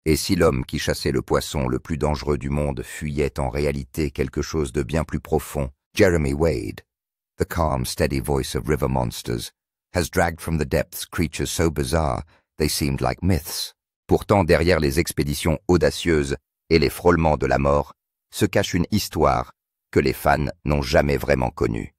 Et si l'homme qui chassait le poisson le plus dangereux du monde fuyait en réalité quelque chose de bien plus profond, Jeremy Wade, the calm, steady voice of river monsters, has dragged from the depths creatures so bizarre they seemed like myths. Pourtant, derrière les expéditions audacieuses et les frôlements de la mort, se cache une histoire que les fans n'ont jamais vraiment connue.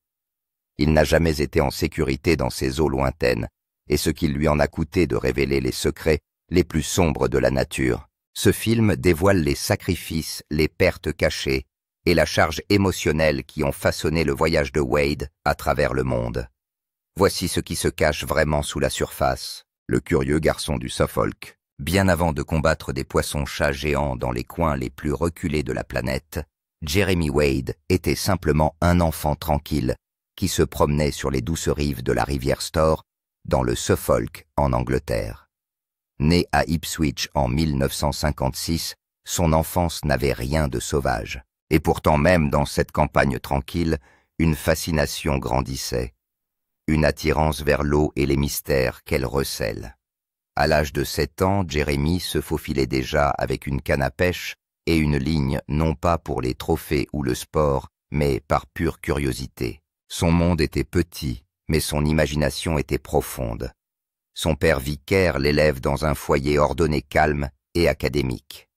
Il n'a jamais été en sécurité dans ces eaux lointaines, et ce qu'il lui en a coûté de révéler les secrets les plus sombres de la nature. Ce film dévoile les sacrifices, les pertes cachées et la charge émotionnelle qui ont façonné le voyage de Wade à travers le monde. Voici ce qui se cache vraiment sous la surface. Le curieux garçon du Suffolk, bien avant de combattre des poissons-chats géants dans les coins les plus reculés de la planète, Jeremy Wade était simplement un enfant tranquille qui se promenait sur les douces rives de la rivière Stour, dans le Suffolk, en Angleterre. Né à Ipswich en 1956, son enfance n'avait rien de sauvage. Et pourtant même dans cette campagne tranquille, une fascination grandissait. Une attirance vers l'eau et les mystères qu'elle recèle. À l'âge de 7 ans, Jeremy se faufilait déjà avec une canne à pêche et une ligne non pas pour les trophées ou le sport, mais par pure curiosité. Son monde était petit, mais son imagination était profonde. Son père vicaire l'élève dans un foyer ordonné, calme et académique.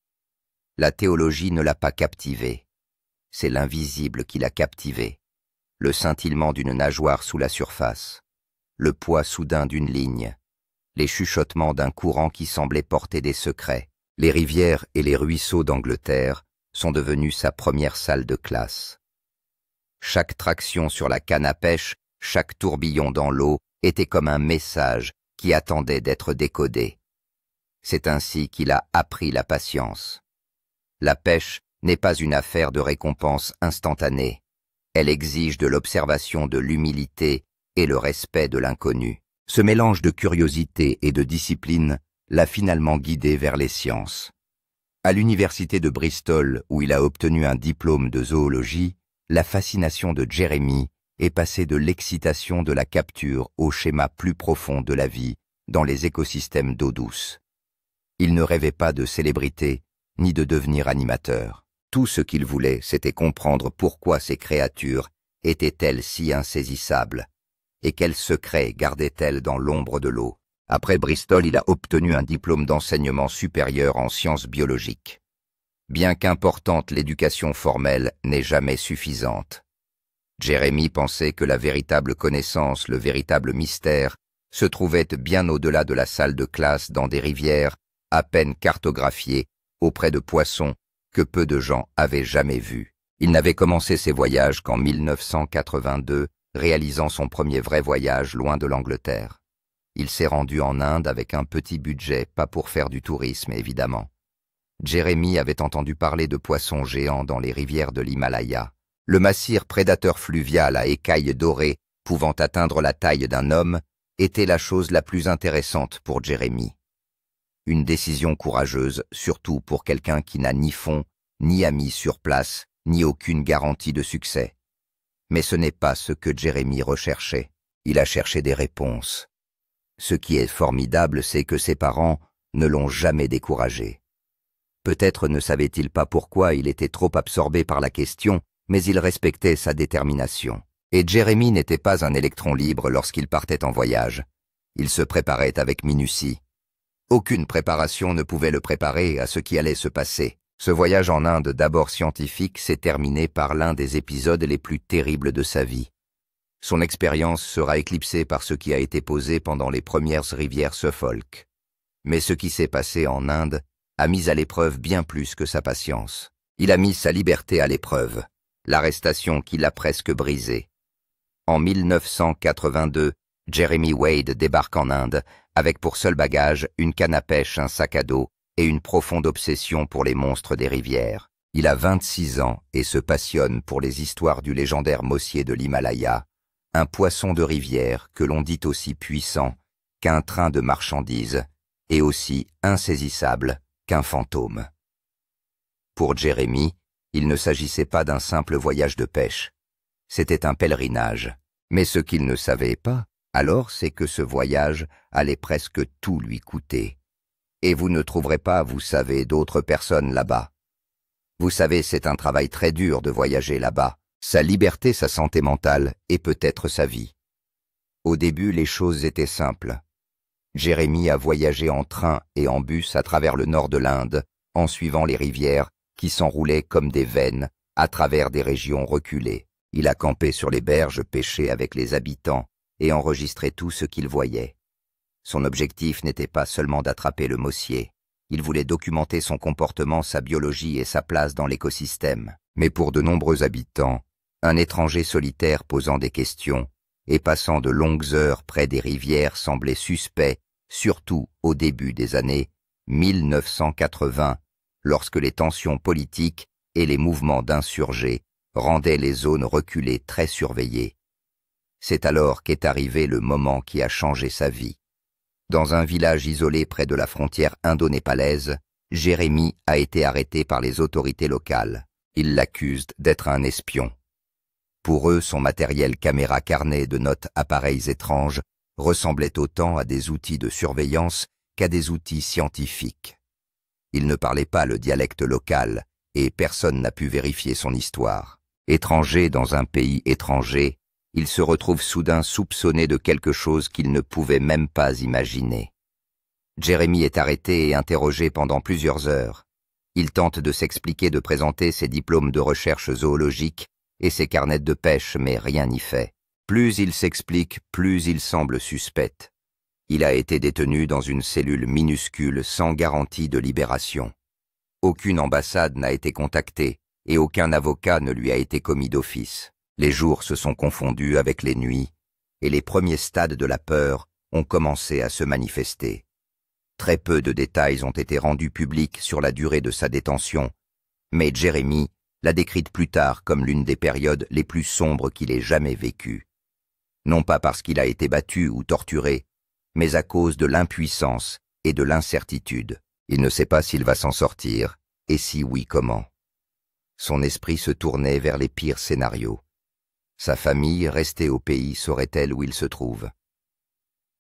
La théologie ne l'a pas captivé. C'est l'invisible qui l'a captivé. Le scintillement d'une nageoire sous la surface. Le poids soudain d'une ligne. Les chuchotements d'un courant qui semblait porter des secrets. Les rivières et les ruisseaux d'Angleterre sont devenus sa première salle de classe. Chaque traction sur la canne à pêche, chaque tourbillon dans l'eau était comme un message qui attendait d'être décodé. C'est ainsi qu'il a appris la patience. La pêche n'est pas une affaire de récompense instantanée. Elle exige de l'observation, de l'humilité et le respect de l'inconnu. Ce mélange de curiosité et de discipline l'a finalement guidé vers les sciences. À l'université de Bristol, où il a obtenu un diplôme de zoologie, la fascination de Jeremy est passée de l'excitation de la capture au schéma plus profond de la vie dans les écosystèmes d'eau douce. Il ne rêvait pas de célébrité, ni de devenir animateur. Tout ce qu'il voulait, c'était comprendre pourquoi ces créatures étaient-elles si insaisissables, et quels secrets gardaient-elles dans l'ombre de l'eau. Après Bristol, il a obtenu un diplôme d'enseignement supérieur en sciences biologiques. Bien qu'importante, l'éducation formelle n'est jamais suffisante. Jeremy pensait que la véritable connaissance, le véritable mystère, se trouvait bien au-delà de la salle de classe dans des rivières à peine cartographiées, auprès de poissons que peu de gens avaient jamais vus. Il n'avait commencé ses voyages qu'en 1982, réalisant son premier vrai voyage loin de l'Angleterre. Il s'est rendu en Inde avec un petit budget, pas pour faire du tourisme évidemment. Jeremy avait entendu parler de poissons géants dans les rivières de l'Himalaya. Le massir prédateur fluvial à écailles dorées pouvant atteindre la taille d'un homme était la chose la plus intéressante pour Jeremy. Une décision courageuse, surtout pour quelqu'un qui n'a ni fonds, ni amis sur place, ni aucune garantie de succès. Mais ce n'est pas ce que Jeremy recherchait. Il a cherché des réponses. Ce qui est formidable, c'est que ses parents ne l'ont jamais découragé. Peut-être ne savait-il pas pourquoi il était trop absorbé par la question, mais il respectait sa détermination. Et Jeremy n'était pas un électron libre lorsqu'il partait en voyage. Il se préparait avec minutie. Aucune préparation ne pouvait le préparer à ce qui allait se passer. Ce voyage en Inde, d'abord scientifique, s'est terminé par l'un des épisodes les plus terribles de sa vie. Son expérience sera éclipsée par ce qui a été posé pendant les premières rivières Suffolk. Mais ce qui s'est passé en Inde a mis à l'épreuve bien plus que sa patience. Il a mis sa liberté à l'épreuve, l'arrestation qui l'a presque brisé. En 1982, Jeremy Wade débarque en Inde avec pour seul bagage une canne à pêche, un sac à dos et une profonde obsession pour les monstres des rivières. Il a 26 ans et se passionne pour les histoires du légendaire mossier de l'Himalaya, un poisson de rivière que l'on dit aussi puissant qu'un train de marchandises et aussi insaisissable qu'un fantôme. Pour Jeremy, il ne s'agissait pas d'un simple voyage de pêche. C'était un pèlerinage. Mais ce qu'il ne savait pas, alors, c'est que ce voyage allait presque tout lui coûter. Et vous ne trouverez pas, vous savez, d'autres personnes là-bas. Vous savez, c'est un travail très dur de voyager là-bas. Sa liberté, sa santé mentale et peut-être sa vie. Au début, les choses étaient simples. Jérémie a voyagé en train et en bus à travers le nord de l'Inde, en suivant les rivières qui s'enroulaient comme des veines à travers des régions reculées. Il a campé sur les berges, pêché avec les habitants et enregistré tout ce qu'il voyait. Son objectif n'était pas seulement d'attraper le mossier. Il voulait documenter son comportement, sa biologie et sa place dans l'écosystème. Mais pour de nombreux habitants, un étranger solitaire posant des questions et passant de longues heures près des rivières semblait suspect, surtout au début des années 1980, lorsque les tensions politiques et les mouvements d'insurgés rendaient les zones reculées très surveillées. C'est alors qu'est arrivé le moment qui a changé sa vie. Dans un village isolé près de la frontière indo-népalaise, Jérémie a été arrêté par les autorités locales. Ils l'accusent d'être un espion. Pour eux, son matériel caméra carnet de notes appareils étranges ressemblait autant à des outils de surveillance qu'à des outils scientifiques. Il ne parlait pas le dialecte local et personne n'a pu vérifier son histoire. Étranger dans un pays étranger, il se retrouve soudain soupçonné de quelque chose qu'il ne pouvait même pas imaginer. Jérémie est arrêté et interrogé pendant plusieurs heures. Il tente de s'expliquer, de présenter ses diplômes de recherche zoologique et ses carnets de pêche, mais rien n'y fait. Plus il s'explique, plus il semble suspect. Il a été détenu dans une cellule minuscule sans garantie de libération. Aucune ambassade n'a été contactée et aucun avocat ne lui a été commis d'office. Les jours se sont confondus avec les nuits et les premiers stades de la peur ont commencé à se manifester. Très peu de détails ont été rendus publics sur la durée de sa détention, mais Jérémie l'a décrite plus tard comme l'une des périodes les plus sombres qu'il ait jamais vécues. Non pas parce qu'il a été battu ou torturé, mais à cause de l'impuissance et de l'incertitude. Il ne sait pas s'il va s'en sortir, et si oui, comment. Son esprit se tournait vers les pires scénarios. Sa famille, restée au pays, saurait-elle où il se trouve?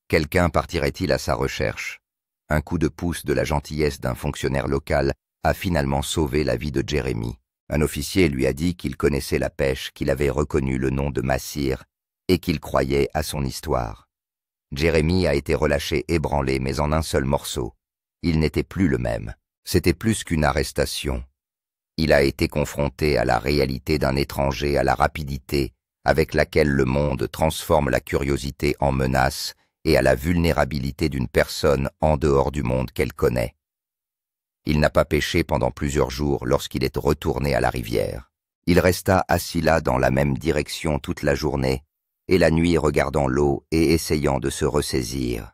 Quelqu'un partirait-il à sa recherche? Un coup de pouce de la gentillesse d'un fonctionnaire local a finalement sauvé la vie de Jérémie. Un officier lui a dit qu'il connaissait la pêche, qu'il avait reconnu le nom de Massir et qu'il croyait à son histoire. Jérémie a été relâché ébranlé, mais en un seul morceau. Il n'était plus le même. C'était plus qu'une arrestation. Il a été confronté à la réalité d'un étranger, à la rapidité avec laquelle le monde transforme la curiosité en menace et à la vulnérabilité d'une personne en dehors du monde qu'elle connaît. Il n'a pas pêché pendant plusieurs jours lorsqu'il est retourné à la rivière. Il resta assis là dans la même direction toute la journée, et la nuit regardant l'eau et essayant de se ressaisir.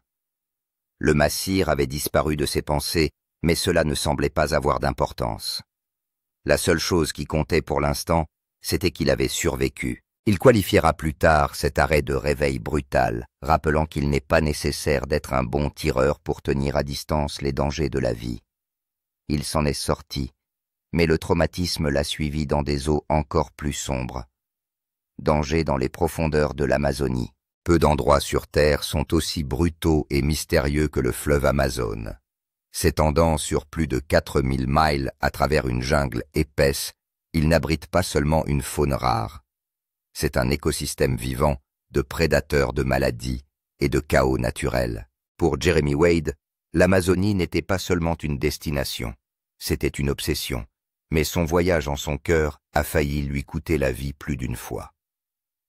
Le massir avait disparu de ses pensées, mais cela ne semblait pas avoir d'importance. La seule chose qui comptait pour l'instant, c'était qu'il avait survécu. Il qualifiera plus tard cet arrêt de réveil brutal, rappelant qu'il n'est pas nécessaire d'être un bon tireur pour tenir à distance les dangers de la vie. Il s'en est sorti, mais le traumatisme l'a suivi dans des eaux encore plus sombres. Danger dans les profondeurs de l'Amazonie. Peu d'endroits sur Terre sont aussi brutaux et mystérieux que le fleuve Amazone. S'étendant sur plus de 4000 miles à travers une jungle épaisse, il n'abrite pas seulement une faune rare. C'est un écosystème vivant de prédateurs, de maladies et de chaos naturel. Pour Jérémie Wade, l'Amazonie n'était pas seulement une destination, c'était une obsession, mais son voyage en son cœur a failli lui coûter la vie plus d'une fois.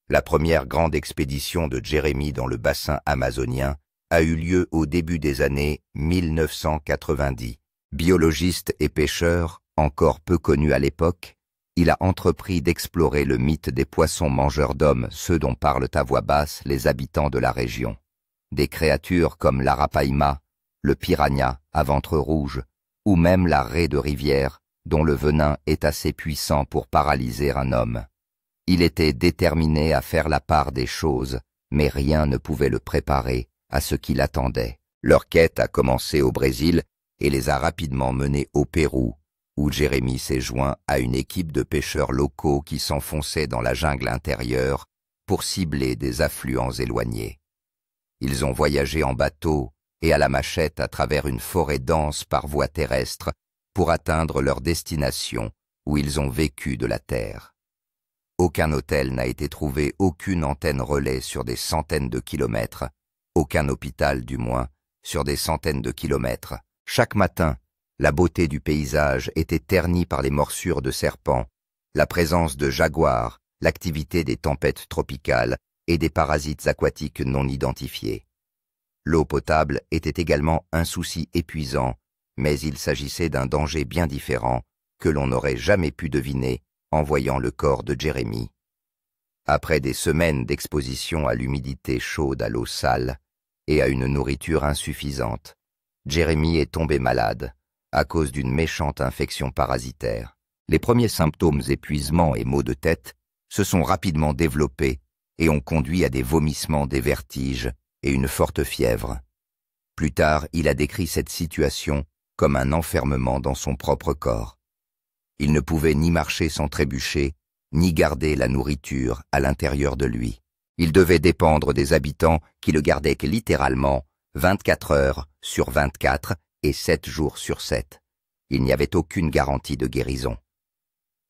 La première grande expédition de Jérémie dans le bassin amazonien a eu lieu au début des années 1990. Biologiste et pêcheur, encore peu connu à l'époque, il a entrepris d'explorer le mythe des poissons mangeurs d'hommes, ceux dont parlent à voix basse les habitants de la région. Des créatures comme l'arapaima, le piranha à ventre rouge, ou même la raie de rivière, dont le venin est assez puissant pour paralyser un homme. Il était déterminé à faire la part des choses, mais rien ne pouvait le préparer à ce qui l'attendait. Leur quête a commencé au Brésil et les a rapidement menés au Pérou, où Jérémie s'est joint à une équipe de pêcheurs locaux qui s'enfonçaient dans la jungle intérieure pour cibler des affluents éloignés. Ils ont voyagé en bateau et à la machette à travers une forêt dense par voie terrestre pour atteindre leur destination où ils ont vécu de la terre. Aucun hôtel n'a été trouvé, aucune antenne relais sur des centaines de kilomètres, aucun hôpital du moins, sur des centaines de kilomètres. Chaque matin, la beauté du paysage était ternie par les morsures de serpents, la présence de jaguars, l'activité des tempêtes tropicales et des parasites aquatiques non identifiés. L'eau potable était également un souci épuisant, mais il s'agissait d'un danger bien différent que l'on n'aurait jamais pu deviner en voyant le corps de Jeremy. Après des semaines d'exposition à l'humidité chaude, à l'eau sale et à une nourriture insuffisante, Jeremy est tombé malade à cause d'une méchante infection parasitaire. Les premiers symptômes, épuisement et maux de tête, se sont rapidement développés et ont conduit à des vomissements, des vertiges et une forte fièvre. Plus tard, il a décrit cette situation comme un enfermement dans son propre corps. Il ne pouvait ni marcher sans trébucher, ni garder la nourriture à l'intérieur de lui. Il devait dépendre des habitants qui le gardaient littéralement 24 heures sur 24 et 7 jours sur 7. Il n'y avait aucune garantie de guérison.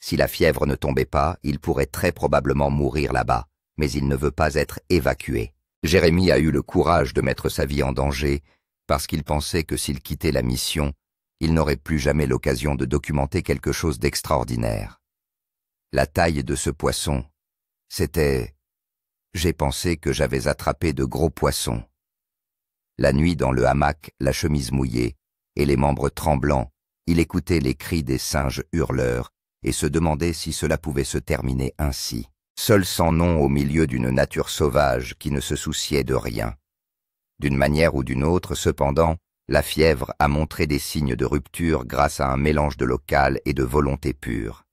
Si la fièvre ne tombait pas, il pourrait très probablement mourir là-bas, mais il ne veut pas être évacué. Jeremy a eu le courage de mettre sa vie en danger parce qu'il pensait que s'il quittait la mission, il n'aurait plus jamais l'occasion de documenter quelque chose d'extraordinaire. La taille de ce poisson, c'était... J'ai pensé que j'avais attrapé de gros poissons. La nuit dans le hamac, la chemise mouillée et les membres tremblants, il écoutait les cris des singes hurleurs et se demandait si cela pouvait se terminer ainsi, seul sans nom au milieu d'une nature sauvage qui ne se souciait de rien. D'une manière ou d'une autre, cependant, la fièvre a montré des signes de rupture grâce à un mélange de local et de volonté pure.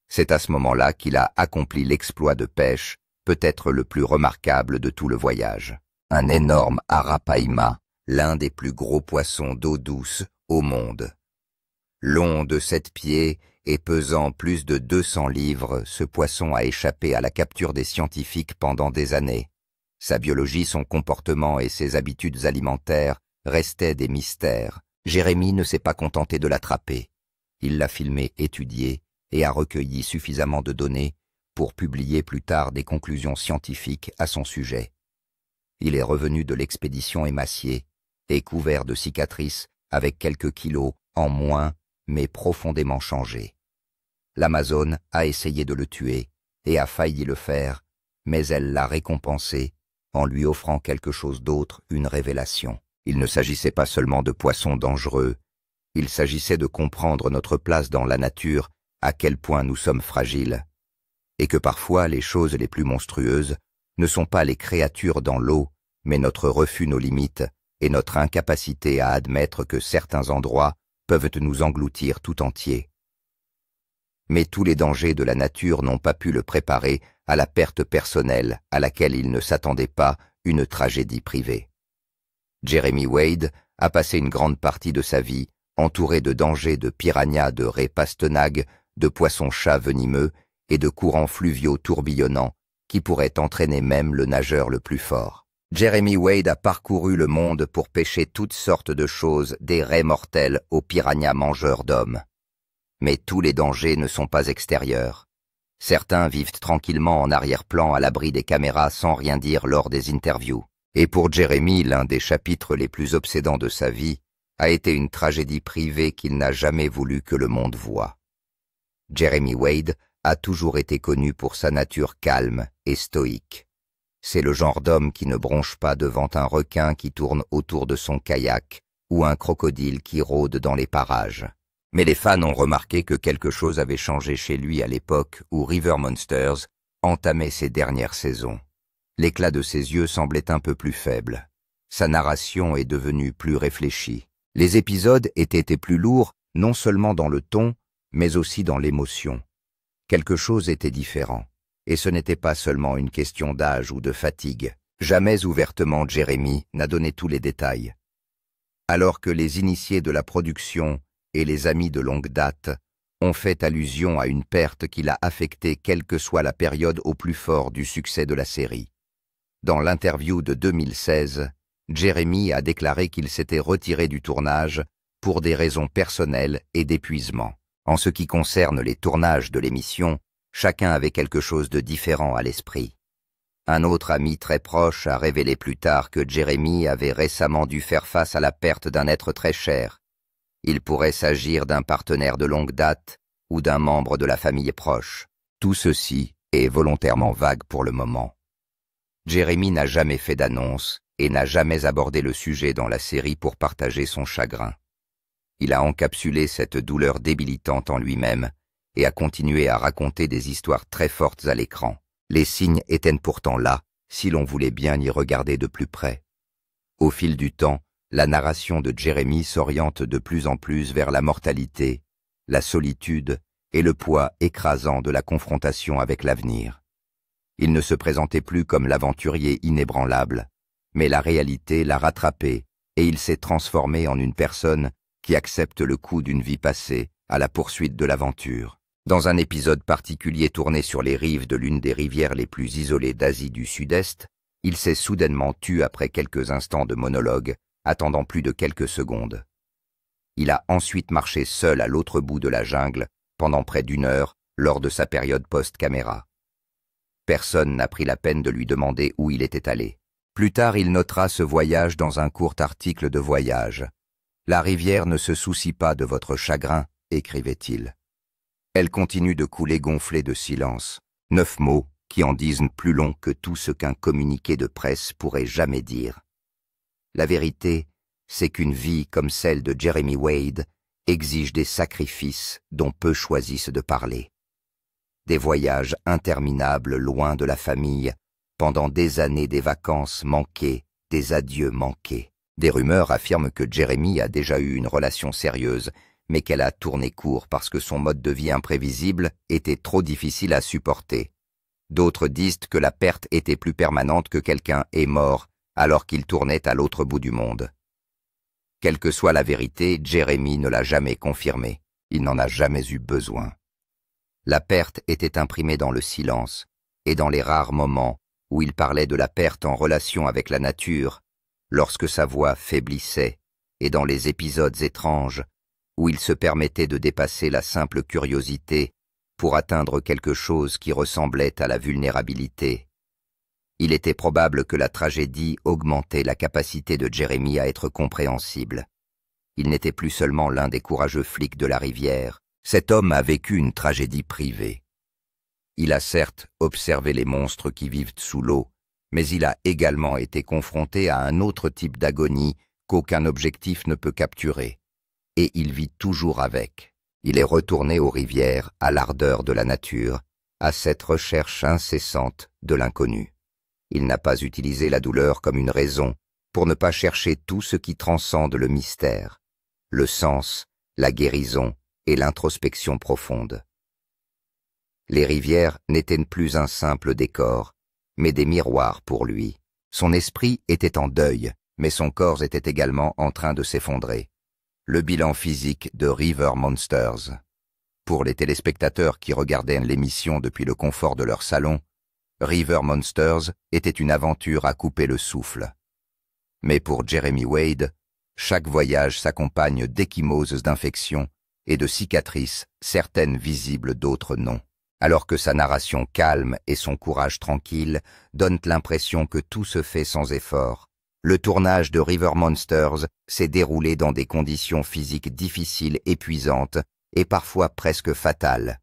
C'est à ce moment-là qu'il a accompli l'exploit de pêche, peut-être le plus remarquable de tout le voyage. Un énorme arapaima, l'un des plus gros poissons d'eau douce au monde. Long de 7 pieds et pesant plus de 200 livres, ce poisson a échappé à la capture des scientifiques pendant des années. Sa biologie, son comportement et ses habitudes alimentaires restaient des mystères. Jeremy ne s'est pas contenté de l'attraper. Il l'a filmé, étudié et a recueilli suffisamment de données pour publier plus tard des conclusions scientifiques à son sujet. Il est revenu de l'expédition émacié et couvert de cicatrices avec quelques kilos en moins, mais profondément changé. L'Amazone a essayé de le tuer et a failli le faire, mais elle l'a récompensé en lui offrant quelque chose d'autre, une révélation. Il ne s'agissait pas seulement de poissons dangereux, il s'agissait de comprendre notre place dans la nature, à quel point nous sommes fragiles, et que parfois les choses les plus monstrueuses ne sont pas les créatures dans l'eau, mais notre refus nos limites et notre incapacité à admettre que certains endroits peuvent nous engloutir tout entier. Mais tous les dangers de la nature n'ont pas pu le préparer à la perte personnelle à laquelle il ne s'attendait pas, une tragédie privée. Jeremy Wade a passé une grande partie de sa vie entouré de dangers de piranhas, de raies pastenagues, de poissons-chats venimeux et de courants fluviaux tourbillonnants qui pourraient entraîner même le nageur le plus fort. Jeremy Wade a parcouru le monde pour pêcher toutes sortes de choses, des raies mortelles aux piranhas mangeurs d'hommes. Mais tous les dangers ne sont pas extérieurs. Certains vivent tranquillement en arrière-plan à l'abri des caméras sans rien dire lors des interviews. Et pour Jeremy, l'un des chapitres les plus obsédants de sa vie a été une tragédie privée qu'il n'a jamais voulu que le monde voie. Jeremy Wade a toujours été connu pour sa nature calme et stoïque. C'est le genre d'homme qui ne bronche pas devant un requin qui tourne autour de son kayak ou un crocodile qui rôde dans les parages. Mais les fans ont remarqué que quelque chose avait changé chez lui à l'époque où River Monsters entamait ses dernières saisons. L'éclat de ses yeux semblait un peu plus faible. Sa narration est devenue plus réfléchie. Les épisodes étaient plus lourds, non seulement dans le ton, mais aussi dans l'émotion. Quelque chose était différent. Et ce n'était pas seulement une question d'âge ou de fatigue. Jamais ouvertement Jeremy n'a donné tous les détails. Alors que les initiés de la production et les amis de longue date ont fait allusion à une perte qui l'a affecté quelle que soit la période au plus fort du succès de la série. Dans l'interview de 2016, Jeremy a déclaré qu'il s'était retiré du tournage pour des raisons personnelles et d'épuisement. En ce qui concerne les tournages de l'émission, chacun avait quelque chose de différent à l'esprit. Un autre ami très proche a révélé plus tard que Jeremy avait récemment dû faire face à la perte d'un être très cher. Il pourrait s'agir d'un partenaire de longue date ou d'un membre de la famille proche. Tout ceci est volontairement vague pour le moment. Jeremy n'a jamais fait d'annonce et n'a jamais abordé le sujet dans la série pour partager son chagrin. Il a encapsulé cette douleur débilitante en lui-même et a continué à raconter des histoires très fortes à l'écran. Les signes étaient pourtant là, si l'on voulait bien y regarder de plus près. Au fil du temps, la narration de Jeremy s'oriente de plus en plus vers la mortalité, la solitude et le poids écrasant de la confrontation avec l'avenir. Il ne se présentait plus comme l'aventurier inébranlable, mais la réalité l'a rattrapé et il s'est transformé en une personne qui accepte le coup d'une vie passée à la poursuite de l'aventure. Dans un épisode particulier tourné sur les rives de l'une des rivières les plus isolées d'Asie du Sud-Est, il s'est soudainement tu après quelques instants de monologue, attendant plus de quelques secondes. Il a ensuite marché seul à l'autre bout de la jungle pendant près d'1 heure lors de sa période post-caméra. Personne n'a pris la peine de lui demander où il était allé. Plus tard, il notera ce voyage dans un court article de voyage. « La rivière ne se soucie pas de votre chagrin », écrivait-il. Elle continue de couler gonflée de silence, 9 mots qui en disent plus long que tout ce qu'un communiqué de presse pourrait jamais dire. La vérité, c'est qu'une vie comme celle de Jeremy Wade exige des sacrifices dont peu choisissent de parler. Des voyages interminables loin de la famille, pendant des années des vacances manquées, des adieux manqués. Des rumeurs affirment que Jeremy a déjà eu une relation sérieuse, mais qu'elle a tourné court parce que son mode de vie imprévisible était trop difficile à supporter. D'autres disent que la perte était plus permanente que quelqu'un est mort alors qu'il tournait à l'autre bout du monde. Quelle que soit la vérité, Jeremy ne l'a jamais confirmé. Il n'en a jamais eu besoin. La perte était imprimée dans le silence et dans les rares moments où il parlait de la perte en relation avec la nature, lorsque sa voix faiblissait, et dans les épisodes étranges où il se permettait de dépasser la simple curiosité pour atteindre quelque chose qui ressemblait à la vulnérabilité. Il était probable que la tragédie augmentait la capacité de Jeremy à être compréhensible. Il n'était plus seulement l'un des courageux flics de la rivière. Cet homme a vécu une tragédie privée. Il a certes observé les monstres qui vivent sous l'eau, mais il a également été confronté à un autre type d'agonie qu'aucun objectif ne peut capturer. Et il vit toujours avec. Il est retourné aux rivières, à l'ardeur de la nature, à cette recherche incessante de l'inconnu. Il n'a pas utilisé la douleur comme une raison pour ne pas chercher tout ce qui transcende le mystère, le sens, la guérison et l'introspection profonde. Les rivières n'étaient plus un simple décor, mais des miroirs pour lui. Son esprit était en deuil, mais son corps était également en train de s'effondrer. Le bilan physique de River Monsters. Pour les téléspectateurs qui regardaient l'émission depuis le confort de leur salon, River Monsters était une aventure à couper le souffle. Mais pour Jeremy Wade, chaque voyage s'accompagne d'ecchymoses d'infections et de cicatrices, certaines visibles, d'autres non. Alors que sa narration calme et son courage tranquille donnent l'impression que tout se fait sans effort. Le tournage de River Monsters s'est déroulé dans des conditions physiques difficiles, épuisantes et parfois presque fatales.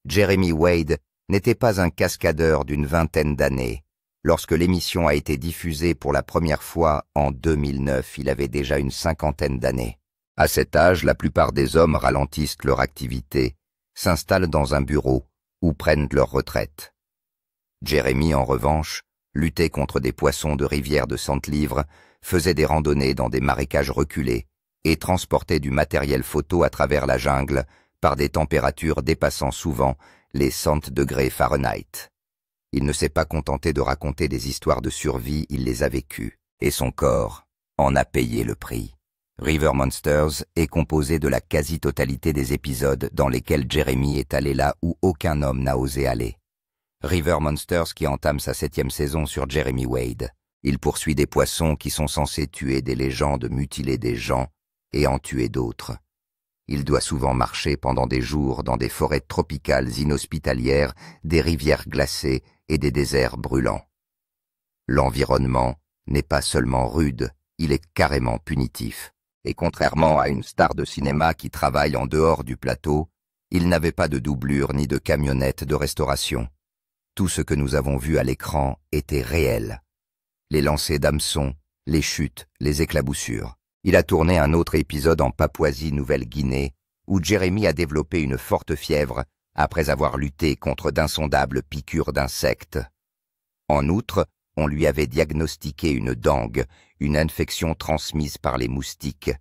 Jeremy Wade n'était pas un cascadeur d'une vingtaine d'années. Lorsque l'émission a été diffusée pour la première fois en 2009, il avait déjà une 50aine d'années. À cet âge, la plupart des hommes ralentissent leur activité, s'installent dans un bureau ou prennent leur retraite. Jeremy, en revanche, luttait contre des poissons de rivière de 100 livres, faisait des randonnées dans des marécages reculés et transportait du matériel photo à travers la jungle par des températures dépassant souvent les 100 degrés Fahrenheit. Il ne s'est pas contenté de raconter des histoires de survie, il les a vécues, et son corps en a payé le prix. River Monsters est composé de la quasi-totalité des épisodes dans lesquels Jeremy est allé là où aucun homme n'a osé aller. River Monsters qui entame sa 7e saison sur Jeremy Wade. Il poursuit des poissons qui sont censés tuer des légendes, mutiler des gens et en tuer d'autres. Il doit souvent marcher pendant des jours dans des forêts tropicales inhospitalières, des rivières glacées et des déserts brûlants. L'environnement n'est pas seulement rude, il est carrément punitif. Et contrairement à une star de cinéma qui travaille en dehors du plateau, il n'avait pas de doublure ni de camionnette de restauration. Tout ce que nous avons vu à l'écran était réel. Les lancers d'hameçons, les chutes, les éclaboussures. Il a tourné un autre épisode en Papouasie-Nouvelle-Guinée, où Jeremy a développé une forte fièvre après avoir lutté contre d'insondables piqûres d'insectes. En outre, on lui avait diagnostiqué une dengue, une infection transmise par les moustiques,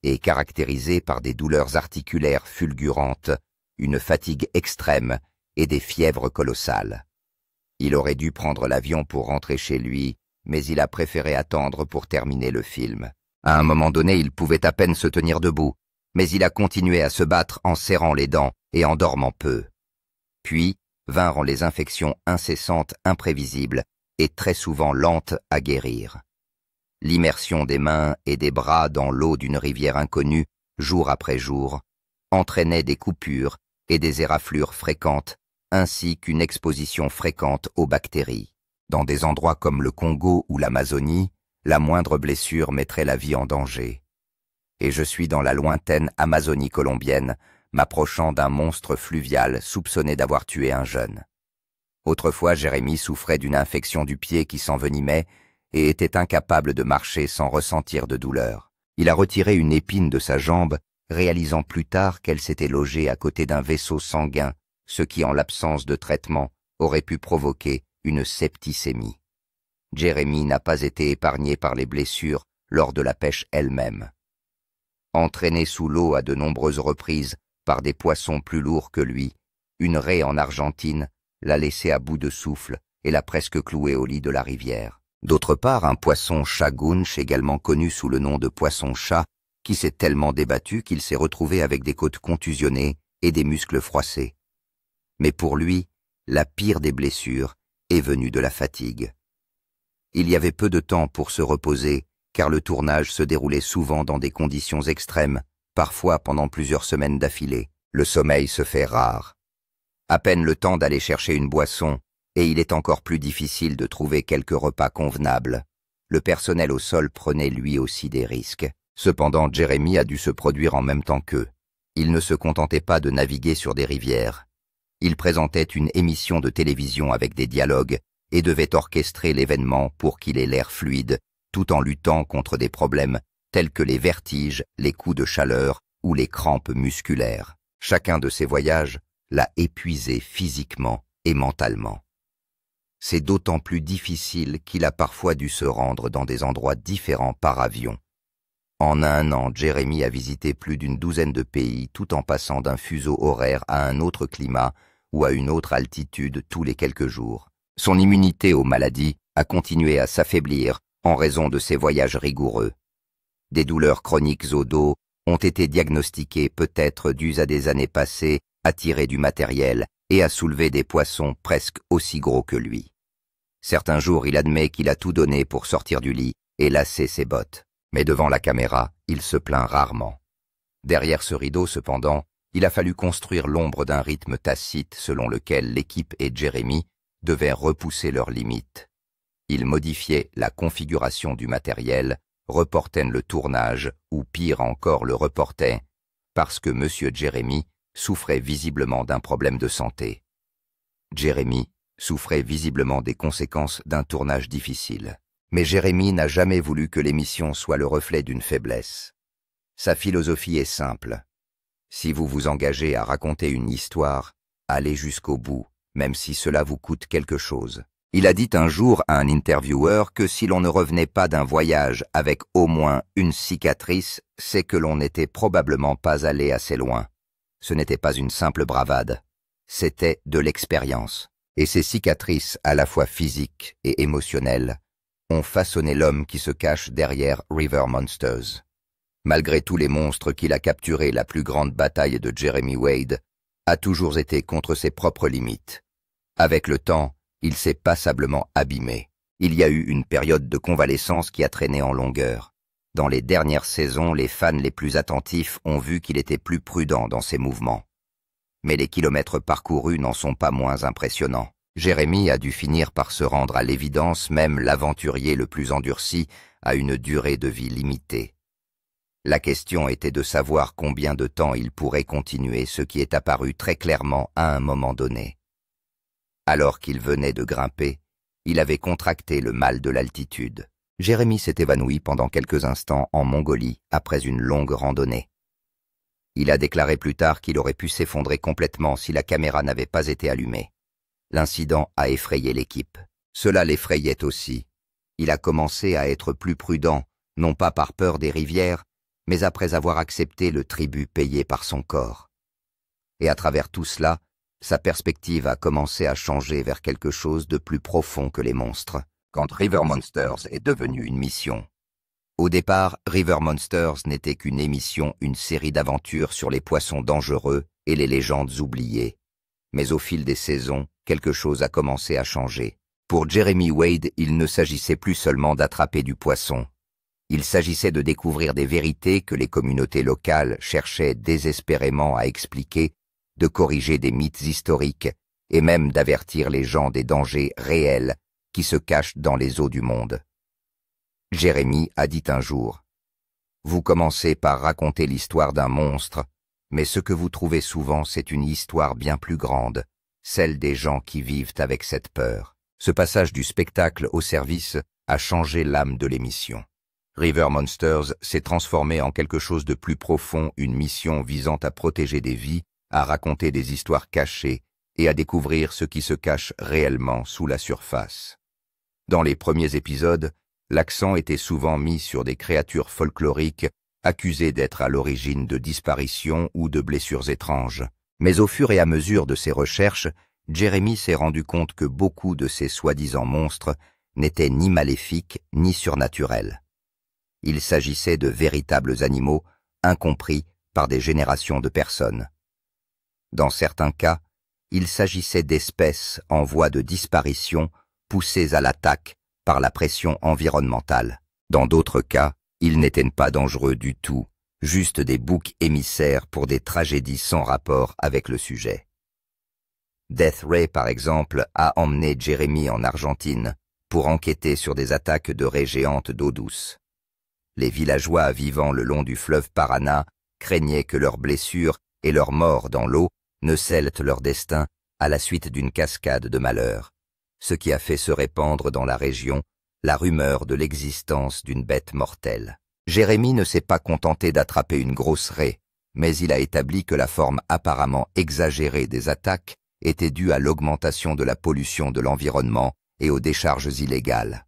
et caractérisée par des douleurs articulaires fulgurantes, une fatigue extrême et des fièvres colossales. Il aurait dû prendre l'avion pour rentrer chez lui, mais il a préféré attendre pour terminer le film. À un moment donné, il pouvait à peine se tenir debout, mais il a continué à se battre en serrant les dents et en dormant peu. Puis vinrent les infections incessantes, imprévisibles et très souvent lentes à guérir. L'immersion des mains et des bras dans l'eau d'une rivière inconnue, jour après jour, entraînait des coupures et des éraflures fréquentes, ainsi qu'une exposition fréquente aux bactéries. Dans des endroits comme le Congo ou l'Amazonie, la moindre blessure mettrait la vie en danger. Et je suis dans la lointaine Amazonie colombienne, m'approchant d'un monstre fluvial soupçonné d'avoir tué un jeune. Autrefois, Jeremy souffrait d'une infection du pied qui s'envenimait et était incapable de marcher sans ressentir de douleur. Il a retiré une épine de sa jambe, réalisant plus tard qu'elle s'était logée à côté d'un vaisseau sanguin, ce qui, en l'absence de traitement, aurait pu provoquer une septicémie. Jeremy n'a pas été épargné par les blessures lors de la pêche elle-même. Entraîné sous l'eau à de nombreuses reprises par des poissons plus lourds que lui, une raie en Argentine l'a laissé à bout de souffle et l'a presque cloué au lit de la rivière. D'autre part, un poisson chagounche, également connu sous le nom de poisson-chat, qui s'est tellement débattu qu'il s'est retrouvé avec des côtes contusionnées et des muscles froissés. Mais pour lui, la pire des blessures est venue de la fatigue. Il y avait peu de temps pour se reposer, car le tournage se déroulait souvent dans des conditions extrêmes, parfois pendant plusieurs semaines d'affilée. Le sommeil se fait rare. À peine le temps d'aller chercher une boisson, et il est encore plus difficile de trouver quelques repas convenables. Le personnel au sol prenait lui aussi des risques. Cependant, Jeremy a dû se produire en même temps qu'eux. Il ne se contentait pas de naviguer sur des rivières. Il présentait une émission de télévision avec des dialogues et devait orchestrer l'événement pour qu'il ait l'air fluide, tout en luttant contre des problèmes tels que les vertiges, les coups de chaleur ou les crampes musculaires. Chacun de ces voyages l'a épuisé physiquement et mentalement. C'est d'autant plus difficile qu'il a parfois dû se rendre dans des endroits différents par avion. En un an, Jeremy a visité plus d'une douzaine de pays tout en passant d'un fuseau horaire à un autre climat ou à une autre altitude tous les quelques jours. Son immunité aux maladies a continué à s'affaiblir en raison de ses voyages rigoureux. Des douleurs chroniques au dos ont été diagnostiquées peut-être dues à des années passées à tirer du matériel et à soulever des poissons presque aussi gros que lui. Certains jours, il admet qu'il a tout donné pour sortir du lit et lasser ses bottes. Mais devant la caméra, il se plaint rarement. Derrière ce rideau, cependant, il a fallu construire l'ombre d'un rythme tacite selon lequel l'équipe et Jeremy devaient repousser leurs limites. Ils modifiaient la configuration du matériel, reportaient le tournage, ou pire encore le reportaient, parce que M. Jeremy souffrait visiblement d'un problème de santé. Jeremy souffrait visiblement des conséquences d'un tournage difficile. Mais Jeremy n'a jamais voulu que l'émission soit le reflet d'une faiblesse. Sa philosophie est simple. Si vous vous engagez à raconter une histoire, allez jusqu'au bout, même si cela vous coûte quelque chose. Il a dit un jour à un intervieweur que si l'on ne revenait pas d'un voyage avec au moins une cicatrice, c'est que l'on n'était probablement pas allé assez loin. Ce n'était pas une simple bravade, c'était de l'expérience. Et ces cicatrices, à la fois physiques et émotionnelles, ont façonné l'homme qui se cache derrière River Monsters. Malgré tous les monstres qu'il a capturés, la plus grande bataille de Jeremy Wade a toujours été contre ses propres limites. Avec le temps, il s'est passablement abîmé. Il y a eu une période de convalescence qui a traîné en longueur. Dans les dernières saisons, les fans les plus attentifs ont vu qu'il était plus prudent dans ses mouvements. Mais les kilomètres parcourus n'en sont pas moins impressionnants. Jeremy a dû finir par se rendre à l'évidence, même l'aventurier le plus endurci a une durée de vie limitée. La question était de savoir combien de temps il pourrait continuer, ce qui est apparu très clairement à un moment donné. Alors qu'il venait de grimper, il avait contracté le mal de l'altitude. Jeremy s'est évanoui pendant quelques instants en Mongolie après une longue randonnée. Il a déclaré plus tard qu'il aurait pu s'effondrer complètement si la caméra n'avait pas été allumée. L'incident a effrayé l'équipe. Cela l'effrayait aussi. Il a commencé à être plus prudent, non pas par peur des rivières, mais après avoir accepté le tribut payé par son corps. Et à travers tout cela, sa perspective a commencé à changer vers quelque chose de plus profond que les monstres, quand River Monsters est devenu une mission. Au départ, River Monsters n'était qu'une émission, une série d'aventures sur les poissons dangereux et les légendes oubliées. Mais au fil des saisons, quelque chose a commencé à changer. Pour Jeremy Wade, il ne s'agissait plus seulement d'attraper du poisson. Il s'agissait de découvrir des vérités que les communautés locales cherchaient désespérément à expliquer, de corriger des mythes historiques et même d'avertir les gens des dangers réels qui se cachent dans les eaux du monde. Jeremy a dit un jour « Vous commencez par raconter l'histoire d'un monstre, mais ce que vous trouvez souvent, c'est une histoire bien plus grande, celle des gens qui vivent avec cette peur. » Ce passage du spectacle au service a changé l'âme de l'émission. River Monsters s'est transformé en quelque chose de plus profond, une mission visant à protéger des vies, à raconter des histoires cachées et à découvrir ce qui se cache réellement sous la surface. Dans les premiers épisodes, l'accent était souvent mis sur des créatures folkloriques accusées d'être à l'origine de disparitions ou de blessures étranges. Mais au fur et à mesure de ses recherches, Jeremy s'est rendu compte que beaucoup de ces soi-disant monstres n'étaient ni maléfiques ni surnaturels. Il s'agissait de véritables animaux, incompris par des générations de personnes. Dans certains cas, il s'agissait d'espèces en voie de disparition poussées à l'attaque par la pression environnementale. Dans d'autres cas, ils n'étaient pas dangereux du tout, juste des boucs émissaires pour des tragédies sans rapport avec le sujet. Death Ray, par exemple, a emmené Jeremy en Argentine pour enquêter sur des attaques de raies géantes d'eau douce. Les villageois vivant le long du fleuve Paraná craignaient que leurs blessures et leur mort dans l'eau ne scellent leur destin à la suite d'une cascade de malheurs, ce qui a fait se répandre dans la région la rumeur de l'existence d'une bête mortelle. Jeremy ne s'est pas contenté d'attraper une grosse raie, mais il a établi que la forme apparemment exagérée des attaques était due à l'augmentation de la pollution de l'environnement et aux décharges illégales.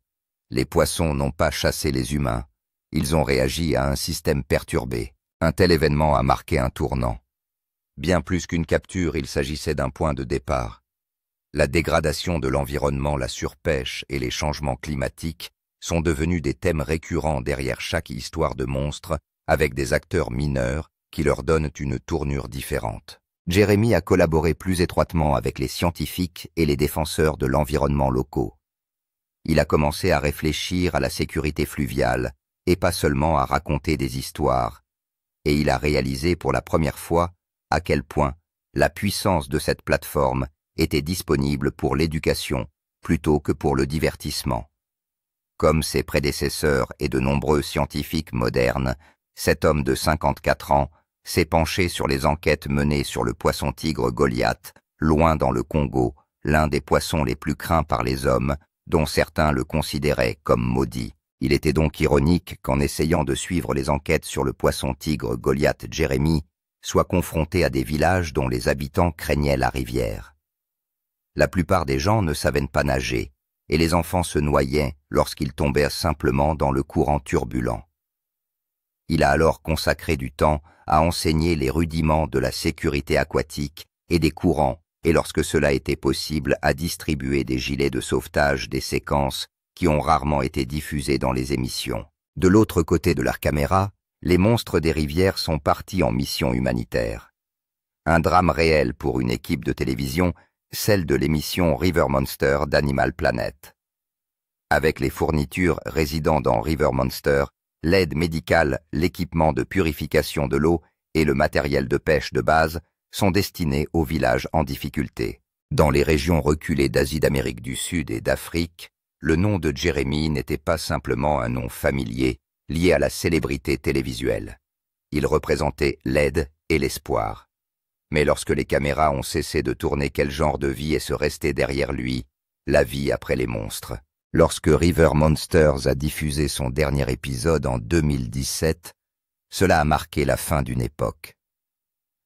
Les poissons n'ont pas chassé les humains, ils ont réagi à un système perturbé. Un tel événement a marqué un tournant. Bien plus qu'une capture, il s'agissait d'un point de départ. La dégradation de l'environnement, la surpêche et les changements climatiques sont devenus des thèmes récurrents derrière chaque histoire de monstre, avec des acteurs mineurs qui leur donnent une tournure différente. Jeremy a collaboré plus étroitement avec les scientifiques et les défenseurs de l'environnement locaux. Il a commencé à réfléchir à la sécurité fluviale et pas seulement à raconter des histoires, et il a réalisé pour la première fois à quel point la puissance de cette plateforme était disponible pour l'éducation plutôt que pour le divertissement. Comme ses prédécesseurs et de nombreux scientifiques modernes, cet homme de 54 ans s'est penché sur les enquêtes menées sur le poisson-tigre Goliath, loin dans le Congo, l'un des poissons les plus craints par les hommes, dont certains le considéraient comme maudit. Il était donc ironique qu'en essayant de suivre les enquêtes sur le poisson-tigre Goliath, Jeremy soit confronté à des villages dont les habitants craignaient la rivière. La plupart des gens ne savaient pas nager, et les enfants se noyaient lorsqu'ils tombaient simplement dans le courant turbulent. Il a alors consacré du temps à enseigner les rudiments de la sécurité aquatique et des courants, et lorsque cela était possible, à distribuer des gilets de sauvetage, des séquences qui ont rarement été diffusées dans les émissions. De l'autre côté de leur caméra, les monstres des rivières sont partis en mission humanitaire. Un drame réel pour une équipe de télévision, celle de l'émission River Monster d'Animal Planet. avec les fournitures résidant dans River Monster, l'aide médicale, l'équipement de purification de l'eau et le matériel de pêche de base sont destinés aux villages en difficulté. Dans les régions reculées d'Asie, d'Amérique du Sud et d'Afrique, le nom de Jeremy n'était pas simplement un nom familier lié à la célébrité télévisuelle. Il représentait l'aide et l'espoir. Mais lorsque les caméras ont cessé de tourner, quel genre de vie est-ce resté derrière lui? La vie après les monstres. Lorsque River Monsters a diffusé son dernier épisode en 2017, cela a marqué la fin d'une époque.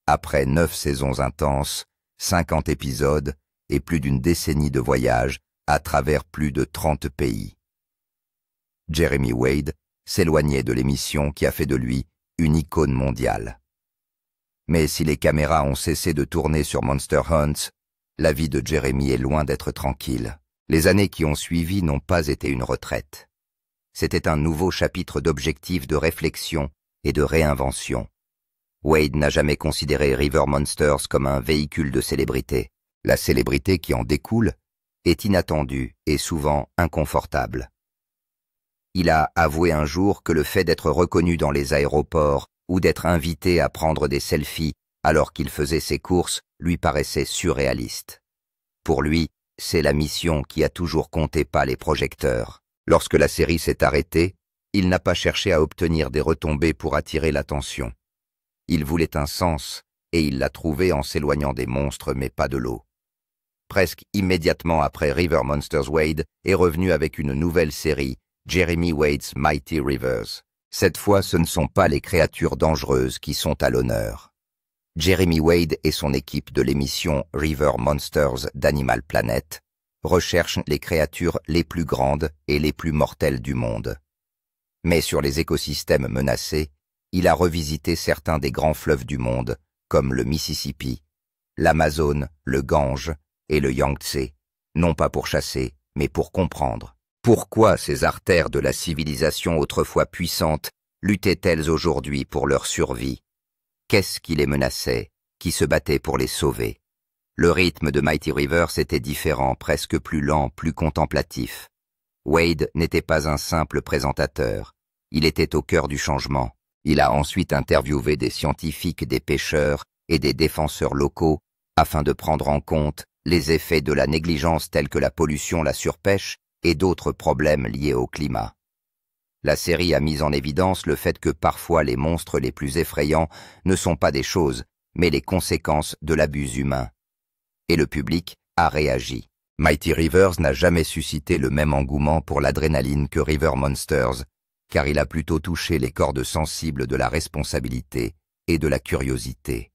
Après 9 saisons intenses, 50 épisodes et plus d'une décennie de voyages à travers plus de 30 pays, Jeremy Wade s'éloignait de l'émission qui a fait de lui une icône mondiale. Mais si les caméras ont cessé de tourner sur Monster Hunts, la vie de Jeremy est loin d'être tranquille. Les années qui ont suivi n'ont pas été une retraite. C'était un nouveau chapitre d'objectifs de réflexion et de réinvention. Wade n'a jamais considéré River Monsters comme un véhicule de célébrité. La célébrité qui en découle est inattendue et souvent inconfortable. Il a avoué un jour que le fait d'être reconnu dans les aéroports ou d'être invité à prendre des selfies alors qu'il faisait ses courses lui paraissait surréaliste. Pour lui, c'est la mission qui a toujours compté, pas les projecteurs. Lorsque la série s'est arrêtée, il n'a pas cherché à obtenir des retombées pour attirer l'attention. Il voulait un sens, et il l'a trouvé en s'éloignant des monstres mais pas de l'eau. Presque immédiatement après River Monsters, Wade est revenu avec une nouvelle série, Jeremy Wade's Mighty Rivers. Cette fois, ce ne sont pas les créatures dangereuses qui sont à l'honneur. Jeremy Wade et son équipe de l'émission River Monsters d'Animal Planet recherchent les créatures les plus grandes et les plus mortelles du monde. Mais sur les écosystèmes menacés, il a revisité certains des grands fleuves du monde, comme le Mississippi, l'Amazone, le Gange et le Yangtze, non pas pour chasser, mais pour comprendre. Pourquoi ces artères de la civilisation autrefois puissantes luttaient-elles aujourd'hui pour leur survie? Qu'est-ce qui les menaçait, qui se battait pour les sauver? Le rythme de Mighty Rivers était différent, presque plus lent, plus contemplatif. Wade n'était pas un simple présentateur, il était au cœur du changement. Il a ensuite interviewé des scientifiques, des pêcheurs et des défenseurs locaux afin de prendre en compte les effets de la négligence tels que la pollution, la surpêche et d'autres problèmes liés au climat. La série a mis en évidence le fait que parfois les monstres les plus effrayants ne sont pas des choses, mais les conséquences de l'abus humain. Et le public a réagi. Mighty Rivers n'a jamais suscité le même engouement pour l'adrénaline que River Monsters, car il a plutôt touché les cordes sensibles de la responsabilité et de la curiosité.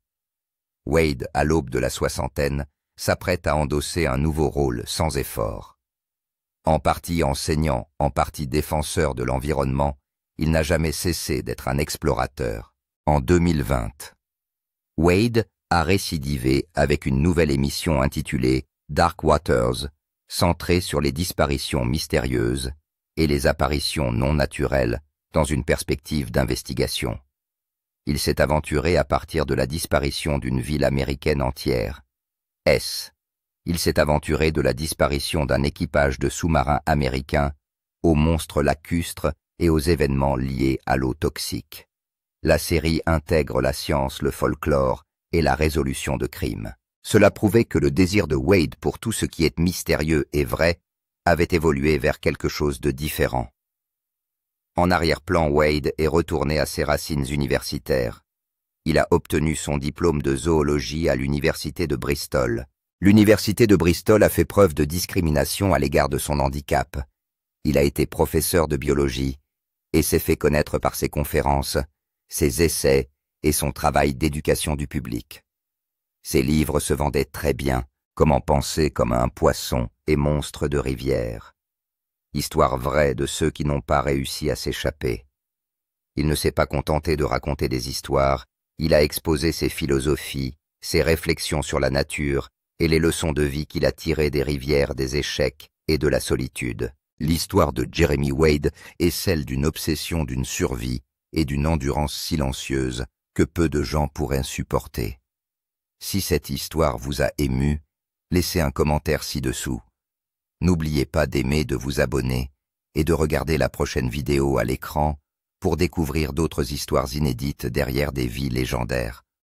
Wade, à l'aube de la soixantaine, s'apprête à endosser un nouveau rôle sans effort. En partie enseignant, en partie défenseur de l'environnement, il n'a jamais cessé d'être un explorateur. En 2020, Wade a récidivé avec une nouvelle émission intitulée Dark Waters, centrée sur les disparitions mystérieuses et les apparitions non naturelles dans une perspective d'investigation. Il s'est aventuré à partir de la disparition d'une ville américaine entière. Il s'est aventuré de la disparition d'un équipage de sous-marins américains aux monstres lacustres et aux événements liés à l'eau toxique. La série intègre la science, le folklore et la résolution de crimes. Cela prouvait que le désir de Wade pour tout ce qui est mystérieux et vrai avait évolué vers quelque chose de différent. En arrière-plan, Wade est retourné à ses racines universitaires. Il a obtenu son diplôme de zoologie à l'université de Bristol. L'université de Bristol a fait preuve de discrimination à l'égard de son handicap. Il a été professeur de biologie et s'est fait connaître par ses conférences, ses essais et son travail d'éducation du public. Ses livres se vendaient très bien, Comment penser comme un poisson et monstre de rivière. Histoire vraie de ceux qui n'ont pas réussi à s'échapper. Il ne s'est pas contenté de raconter des histoires, il a exposé ses philosophies, ses réflexions sur la nature et les leçons de vie qu'il a tirées des rivières, des échecs et de la solitude. L'histoire de Jeremy Wade est celle d'une obsession, d'une survie et d'une endurance silencieuse que peu de gens pourraient supporter. Si cette histoire vous a ému, laissez un commentaire ci-dessous. N'oubliez pas d'aimer, de vous abonner et de regarder la prochaine vidéo à l'écran pour découvrir d'autres histoires inédites derrière des vies légendaires.